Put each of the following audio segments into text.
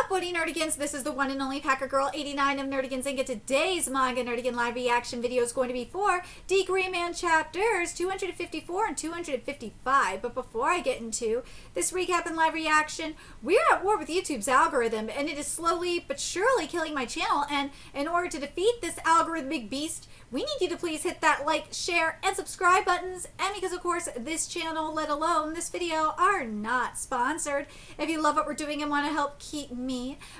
up, Woody Nerdigans? This is the one and only Packer Girl 89 of Nerdigans, and today's Manga Nerdigan live reaction video is going to be for D. Gray Man chapters 254 and 255. But before I get into this recap and live reaction, we're at war with YouTube's algorithm, and it is slowly but surely killing my channel. And in order to defeat this algorithmic beast, we need you to please hit that like, share, and subscribe buttons. And because, of course, this channel, let alone this video, are not sponsored. If you love what we're doing and want to help keep me,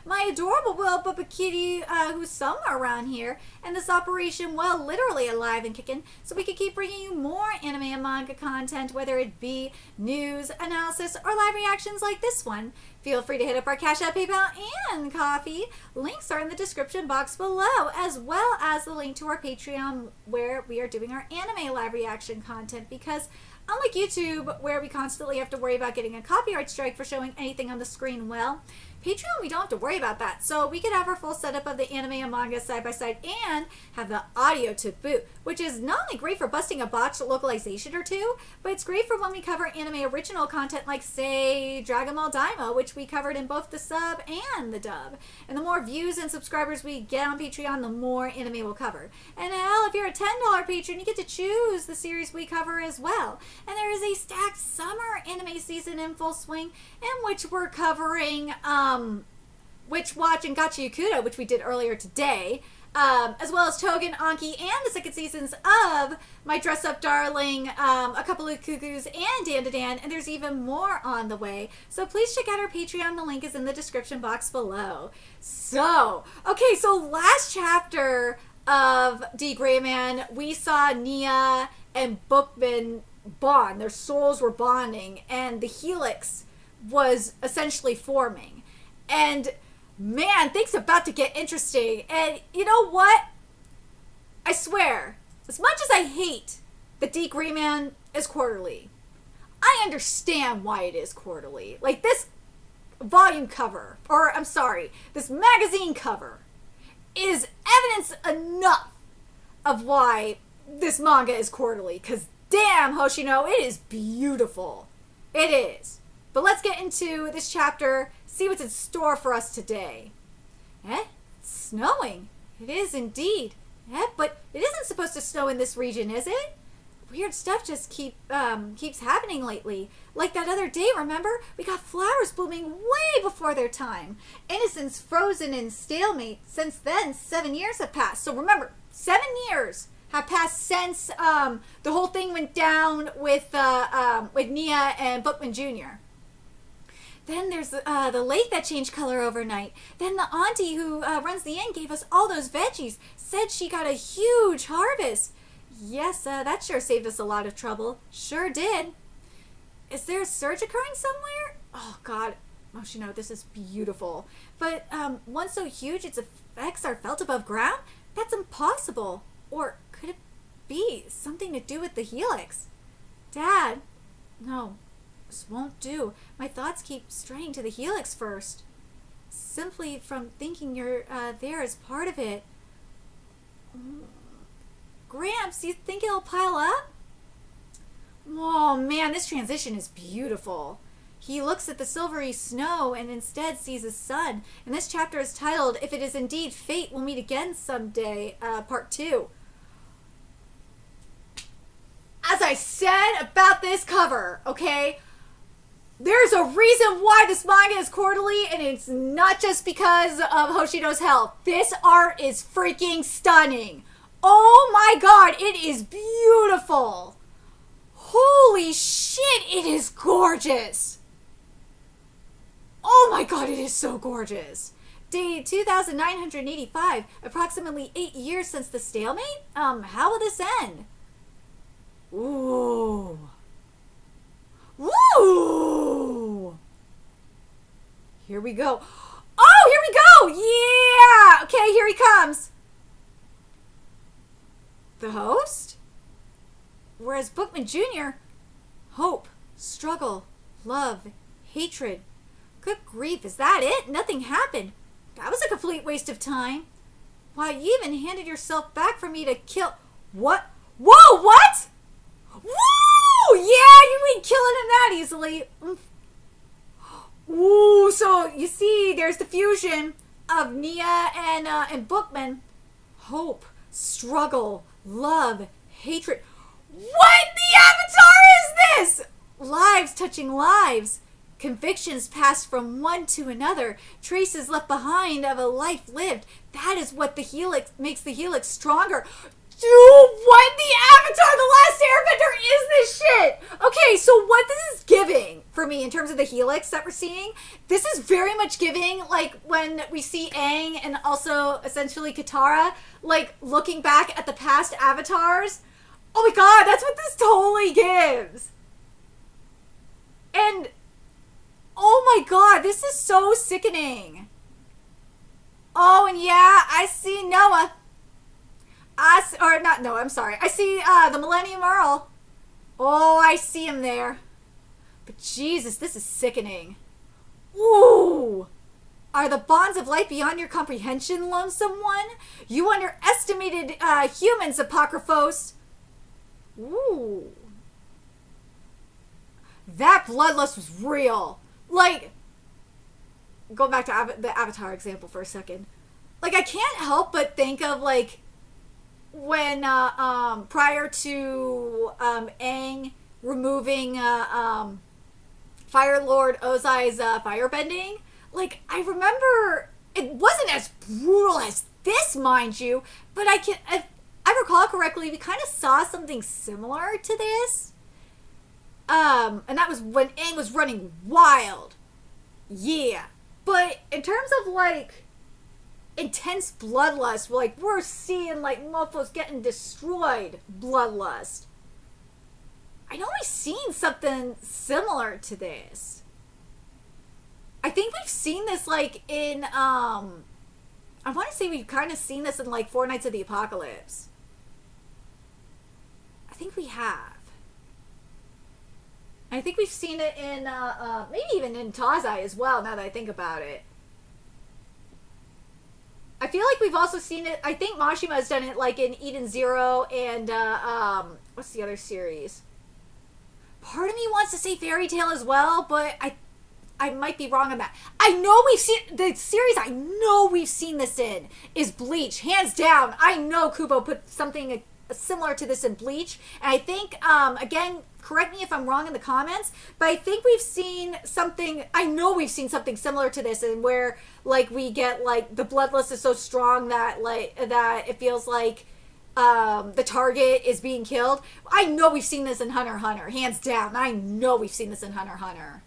my adorable little Bubba Kitty, who's somewhere around here, and this operation, well, literally alive and kicking, so we can keep bringing you more anime and manga content, whether it be news, analysis, or live reactions like this one, feel free to hit up our Cash App, PayPal, and Coffee. Links are in the description box below, as well as the link to our Patreon, where we are doing our anime live reaction content, because unlike YouTube, where we constantly have to worry about getting a copyright strike for showing anything on the screen, well, Patreon, we don't have to worry about that. So we could have our full setup of the anime and manga side by side and have the audio to boot, which is not only great for busting a botched localization or two, but it's great for when we cover anime original content like, say, Dragon Ball Daima, which we covered in both the sub and the dub. And the more views and subscribers we get on Patreon, the more anime we'll cover. And hell, if you're a $10 patron, you get to choose the series we cover as well. And there is a stacked summer anime season in full swing, in which we're covering Witch Watch and Gacha Yakuta, which we did earlier today, as well as Togen, Anki, and the second seasons of My Dress Up Darling, A Couple of Cuckoos, and Dan to Dan, and there's even more on the way. So please check out our Patreon. The link is in the description box below. So, okay, so last chapter of D. Gray Man, we saw Nia and Bookman bond. Their souls were bonding, and the helix was essentially forming. And man, things about to get interesting. And you know what? I swear, as much as I hate that D. Gray Man is quarterly, I understand why it is quarterly. Like, this volume cover, or I'm sorry, this magazine cover is evidence enough of why this manga is quarterly. Because damn, Hoshino, it is beautiful. It is. But let's get into this chapter, see what's in store for us today. It's snowing. It is indeed. But it isn't supposed to snow in this region, is it? Weird stuff just keeps happening lately. Like that other day, remember? We got flowers blooming way before their time. Innocence frozen in stalemate. Since then, 7 years have passed. So remember, 7 years have passed since the whole thing went down with Nia and Bookman Jr. Then there's the lake that changed color overnight. Then the auntie who runs the inn gave us all those veggies. Said she got a huge harvest. Yes, that sure saved us a lot of trouble. Sure did. Is there a surge occurring somewhere? Oh, God. Moshino, this is beautiful. But one so huge its effects are felt above ground? That's impossible. Or could it be something to do with the helix? Dad? No. This won't do. My thoughts keep straying to the helix first. Simply from thinking you're there as part of it. Gramps, you think it'll pile up? Oh man, this transition is beautiful. He looks at the silvery snow and instead sees a sun. And this chapter is titled, If It Is Indeed Fate, We'll Meet Again Someday, Part 2. As I said about this cover, okay? There's a reason why this manga is quarterly, and it's not just because of Hoshino's health. This art is freaking stunning. Oh my god, it is beautiful. Holy shit, it is gorgeous. Oh my god, it is so gorgeous. Day 2985, approximately 8 years since the stalemate? How will this end? Ooh. Woo! Here we go. Oh, here we go! Yeah! Okay, here he comes. The host? Whereas Bookman Jr., hope, struggle, love, hatred. Good grief, is that it? Nothing happened. That was a complete waste of time. Why, you even handed yourself back for me to kill... What? Whoa, what? Woo! Yeah, you ain't killing him that easily. Ooh, so you see, there's the fusion of Nia and Bookman. Hope, struggle, love, hatred. What the avatar is this? Lives touching lives. Convictions passed from one to another. Traces left behind of a life lived. That is what the helix makes the helix stronger. Dude, what the Avatar The Last Airbender is this shit? Okay, so what this is giving for me in terms of the helix that we're seeing, this is very much giving like when we see Aang and also essentially Katara like looking back at the past avatars. Oh my god, that's what this totally gives. And oh my god, this is so sickening. Oh, and yeah, I see Noah. I see the Millennium Earl. Oh, I see him there. But Jesus, this is sickening. Ooh! Are the bonds of life beyond your comprehension, lonesome one? You underestimated humans, Apocryphos. Ooh. That bloodlust was real. Like, go back to the Avatar example for a second. Like, I can't help but think of, like, when prior to Aang removing Fire Lord Ozai's firebending, like I remember it wasn't as brutal as this, mind you, but if I recall correctly, we kind of saw something similar to this, and that was when Aang was running wild. Yeah, but in terms of like intense bloodlust, like we're seeing like mofos getting destroyed bloodlust. I know we've seen something similar to this. I think we've seen this like in I want to say we've kind of seen this in like Four Nights of the Apocalypse. I think we have. I think we've seen it in maybe even in Tazai as well, now that I think about it. I feel like we've also seen it. I think Mashima has done it like in Eden Zero and what's the other series? Part of me wants to say Fairy Tail as well, but I might be wrong on that. I know we've seen the series. I know we've seen this in is Bleach, hands down. I know Kubo put something similar to this in Bleach, and I think again, correct me if I'm wrong in the comments, but I think we've seen something. I know we've seen something similar to this, and where like we get like the bloodlust is so strong that it feels like the target is being killed. I know we've seen this in Hunter x Hunter, hands down. I know we've seen this in Hunter x Hunter.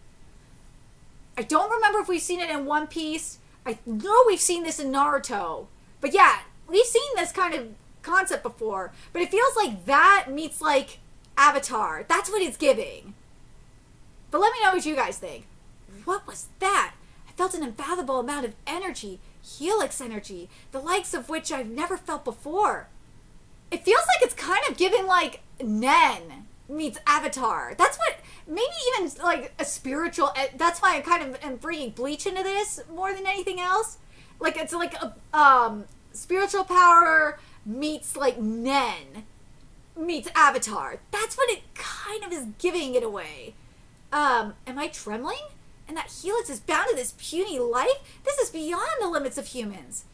I don't remember if we've seen it in One Piece. I know we've seen this in Naruto, but yeah, we've seen this kind of concept before. But it feels like that meets like Avatar. That's what it's giving. But let me know what you guys think. What was that? I felt an unfathomable amount of energy, helix energy, the likes of which I've never felt before. It feels like it's kind of giving like Nen meets Avatar. That's what, maybe even like a spiritual, that's why I kind of am bringing Bleach into this more than anything else. Like it's like a spiritual power meets like Nen meets Avatar. That's what it kind of is giving it away. Am I trembling? And that helix is bound to this puny life? This is beyond the limits of humans.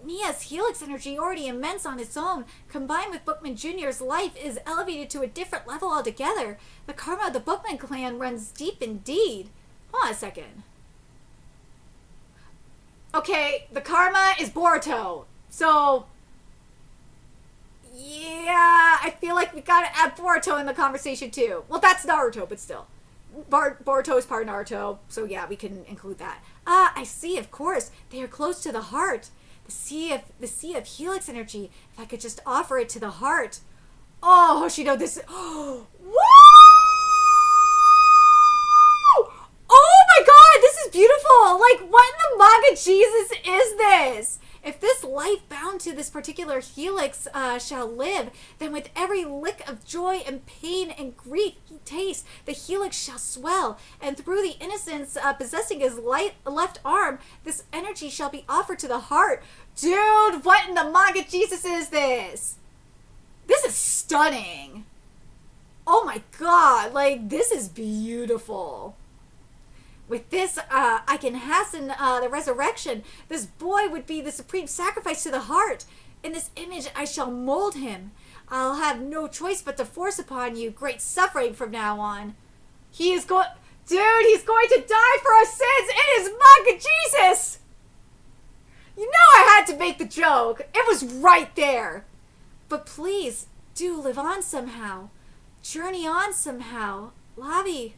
Nia's helix energy, already immense on its own, combined with Bookman Jr.'s life, is elevated to a different level altogether. The karma of the Bookman clan runs deep indeed. Hold on a second. Okay, the karma is Boruto. So, yeah, I feel like we gotta add Boruto in the conversation too. Well, that's Naruto, but still. Boruto is part of Naruto, so yeah, we can include that. I see, of course. They are close to the heart. The sea of helix energy. If I could just offer it to the heart. Oh, Hoshido, this. Oh, oh my God, this is beautiful. Like, what in the manga Jesus is this? If this life bound to this particular helix shall live, then with every lick of joy and pain and grief he tastes, the helix shall swell, and through the innocence possessing his left arm, this energy shall be offered to the heart. Dude, what in the manga Jesus is this? This is stunning. Oh my God, like, this is beautiful. With this, I can hasten the resurrection. This boy would be the supreme sacrifice to the heart. In this image, I shall mold him. I'll have no choice but to force upon you great suffering from now on. He is going... Dude, he's going to die for our sins. It is Manga Jesus! You know I had to make the joke. It was right there. But please, do live on somehow. Journey on somehow. Lavi,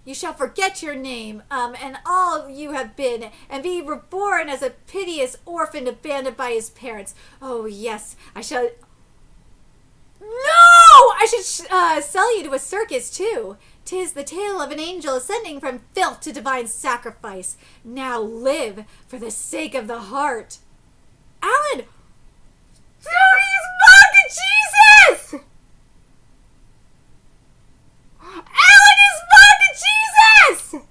you shall forget your name, and all you have been, and be reborn as a piteous orphan abandoned by his parents. Oh, yes, I shall... No! I should sell you to a circus, too. 'Tis the tale of an angel ascending from filth to divine sacrifice. Now live for the sake of the heart. Alan! Dude, he's Manga Jesus! Alan is Manga Jesus!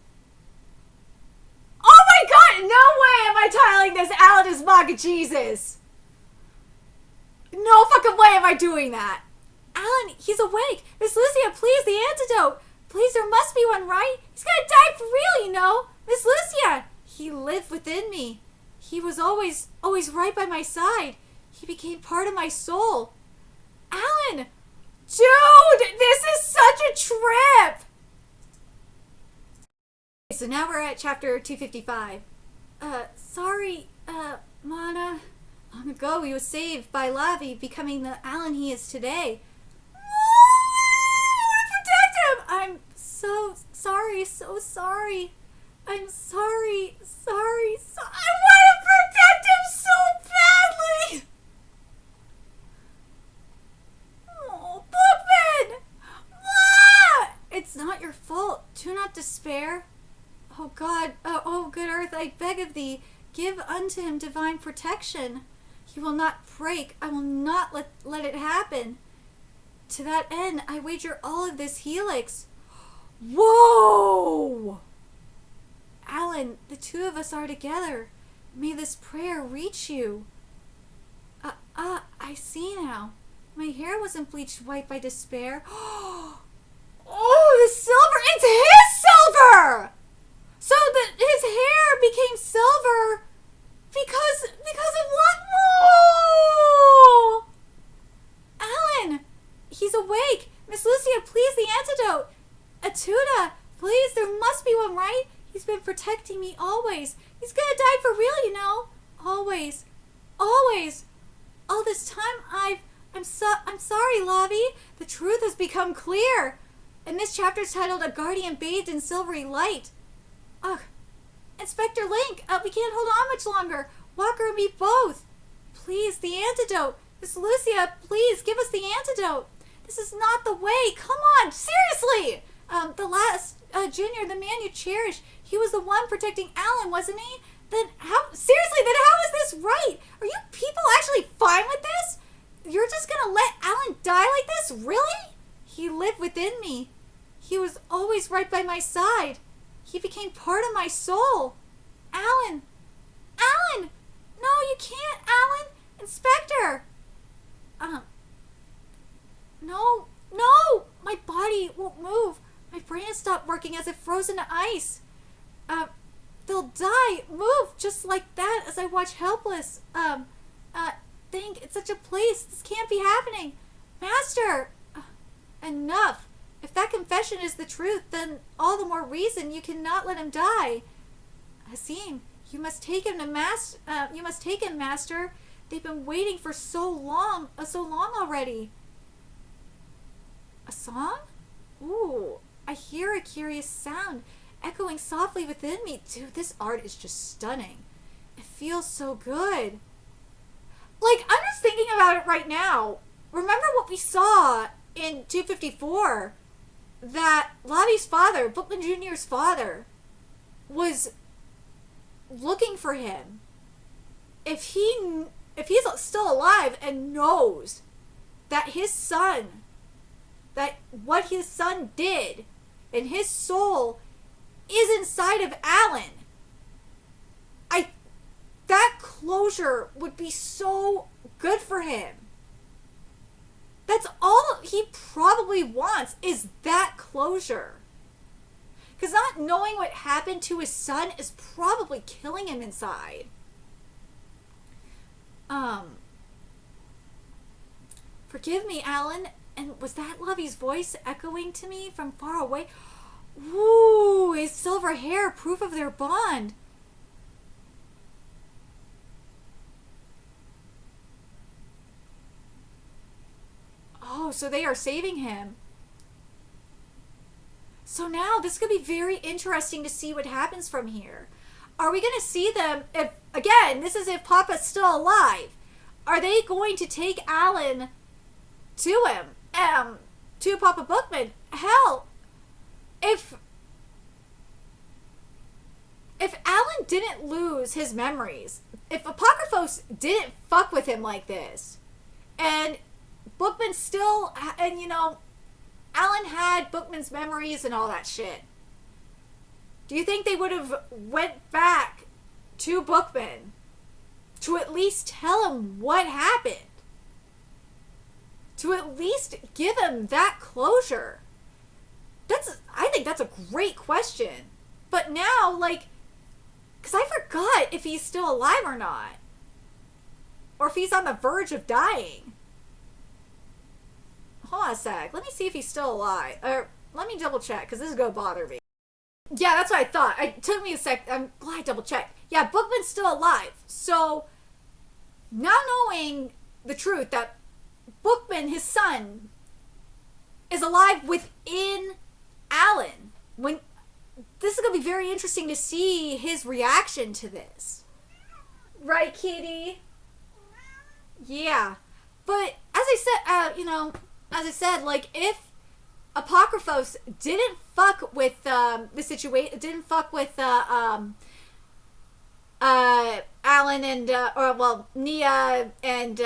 Oh my god, no way am I tiling this Alan is Manga Jesus! No fucking way am I doing that! Alan, he's awake! Miss Lucia, please, the antidote! Please, there must be one, right? He's gonna die for real, you know! Miss Lucia! He lived within me. He was always right by my side. He became part of my soul. Alan! Dude, this is such a trip! So now we're at chapter 255. Sorry, Mana. Long ago he was saved by Lavi, becoming the Alan he is today. Protect him! I'm so sorry, so sorry. I'm sorry. I want to protect him so badly! Oh, Bookman! Ah! It's not your fault. Do not despair. Oh God, oh good earth, I beg of thee, give unto him divine protection. He will not break. I will not let it happen. To that end, I wager all of this helix. Whoa! Alan, the two of us are together. May this prayer reach you. I see now. My hair wasn't bleached white by despair. Oh, the silver! It's his silver! So his hair became silver because of what? Whoa! Alan, he's awake. Miss Lucia, please, the antidote. Atuda, please, there must be one, right? He's been protecting me always. He's gonna die for real, you know. Always. All this time I'm sorry, Lavi. The truth has become clear. And this chapter is titled A Guardian Bathed in Silvery Light. Ugh. Inspector Link, we can't hold on much longer. Walker and me both. Please, the antidote. Miss Lucia, please, give us the antidote. This is not the way. Come on, seriously. The last Junior, the man you cherish, he was the one protecting Alan, wasn't he? Then how is this right? Are you people actually fine with this? You're just gonna let Alan die like this? Really? He lived within me. He was always right by my side. He became part of my soul. Alan! No, you can't, Alan! Inspector! No! My body won't move. My brain has stopped working as if frozen to ice. They'll die. Move just like that as I watch helpless. Think, it's such a place. This can't be happening. Master! Enough. If that confession is the truth, then all the more reason you cannot let him die. Hasim, you must take him, Master. They've been waiting for so long already. A song? Ooh, I hear a curious sound echoing softly within me. Dude, this art is just stunning. It feels so good. Like, I'm just thinking about it right now. Remember what we saw in 254? That Lavi's father, Bookman Jr.'s father, was looking for him. If he's still alive and knows that what his son did and his soul is inside of Alan, that closure would be so good for him. That's all he probably wants, is that closure. Because not knowing what happened to his son is probably killing him inside. Forgive me, Alan. And was that Lovey's voice echoing to me from far away? Ooh, his silver hair, proof of their bond. Oh, so they are saving him. So now this could be very interesting to see what happens from here. Are we going to see them, if, again, this is if Papa's still alive. Are they going to take Alan to him? To Papa Bookman? Hell, if Alan didn't lose his memories, if Apocryphos didn't fuck with him like this, and Bookman still, and you know, Alan had Bookman's memories and all that shit, do you think they would have went back to Bookman to at least tell him what happened? To at least give him that closure? I think that's a great question. But now, like, because I forgot if he's still alive or not. Or if he's on the verge of dying. Hold on a sec. Let me see if he's still alive. Or let me double check, because this is going to bother me. Yeah, that's what I thought. It took me a sec. I'm glad I double checked. Yeah, Bookman's still alive. So, now knowing the truth that Bookman, his son, is alive within Alan. This is going to be very interesting to see his reaction to this. Right, kitty? Yeah. But, as I said, like, if Apocryphos didn't fuck with the situation, didn't fuck with Alan and Nia and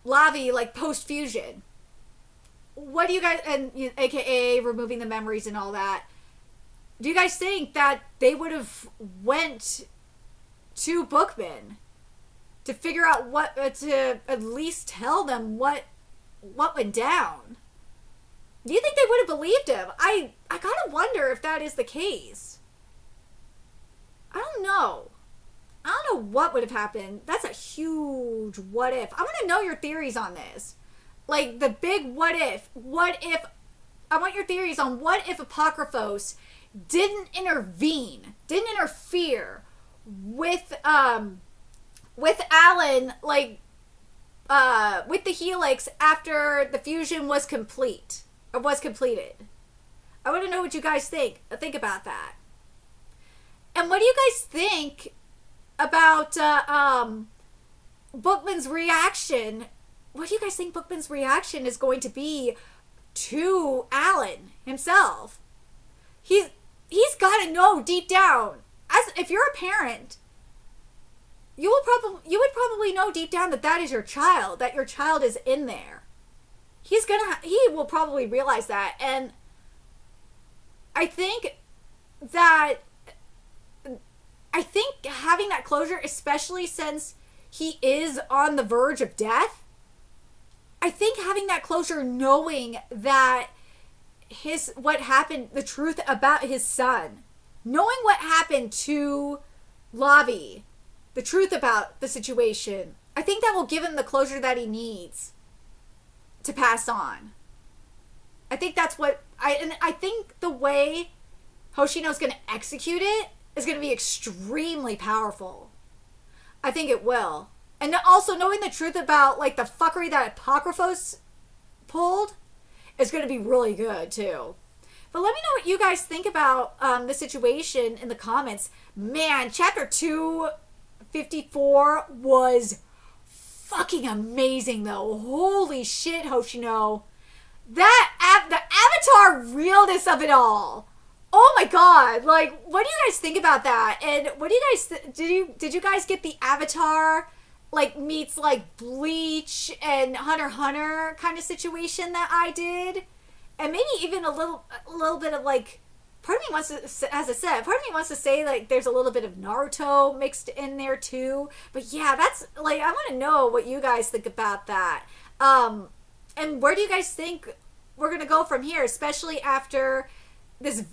Lavi, like, post-fusion. What do you guys, and aka removing the memories and all that, do you guys think that they would have went to Bookman to figure out to at least tell them what went down? Do you think they would have believed him? I gotta wonder if that is the case. I don't know. I don't know what would have happened. That's a huge what if. I want to know your theories on this. Like, the big what if. What if... I want your theories on what if Apocryphos didn't intervene, didn't interfere with Alan, like, with the Helix after the fusion was complete, or was completed. I want to know what you guys think. Think about that. And what do you guys think about Bookman's reaction? What do you guys think Bookman's reaction is going to be to Alan himself? He's got to know deep down, as if you're a parent, you would probably know deep down that is your child, that your child is in there. He will probably realize that. And I think having that closure, especially since he is on the verge of death, I think having that closure, knowing that what happened, the truth about his son, knowing what happened to Lavi, the truth about the situation, I think that will give him the closure that he needs to pass on. I think that's what I think the way Hoshino's going to execute it is going to be extremely powerful. I think it will. And also knowing the truth about, like, the fuckery that Apocryphos pulled is going to be really good too. But let me know what you guys think about the situation in the comments. Man, chapter 254 was fucking amazing though. Holy shit, Hoshino. The Avatar realness of it all. Oh my god. Like, what do you guys think about that? And what do you guys did you guys get the Avatar like meets like Bleach and Hunter x Hunter kind of situation that I did? And maybe even a little bit of, like, part of me wants to, as I said, part of me wants to say, like, there's a little bit of Naruto mixed in there too. But yeah, that's, like, I want to know what you guys think about that. And where do you guys think we're going to go from here, especially after this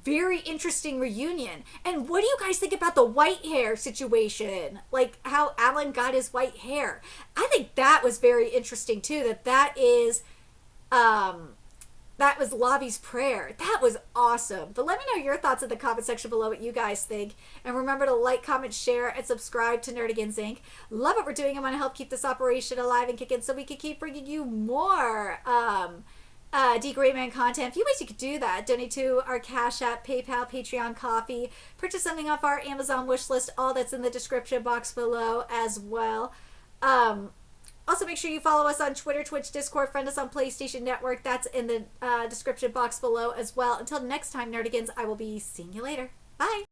very interesting reunion. And what do you guys think about the white hair situation? Like how Alan got his white hair. I think that was very interesting too. That was Lavi's prayer. That was awesome. But let me know your thoughts in the comment section below, what you guys think. And remember to like, comment, share, and subscribe to Nerdigans Inc. Love what we're doing. I want to help keep this operation alive and kicking so we can keep bringing you more D Gray Man content. A few ways you could do that: donate to our Cash App, PayPal, Patreon, Coffee, purchase something off our Amazon wish list. All that's in the description box below as well. Also, make sure you follow us on Twitter, Twitch, Discord, friend us on PlayStation Network. That's in the description box below as well. Until next time, Nerdigans, I will be seeing you later. Bye!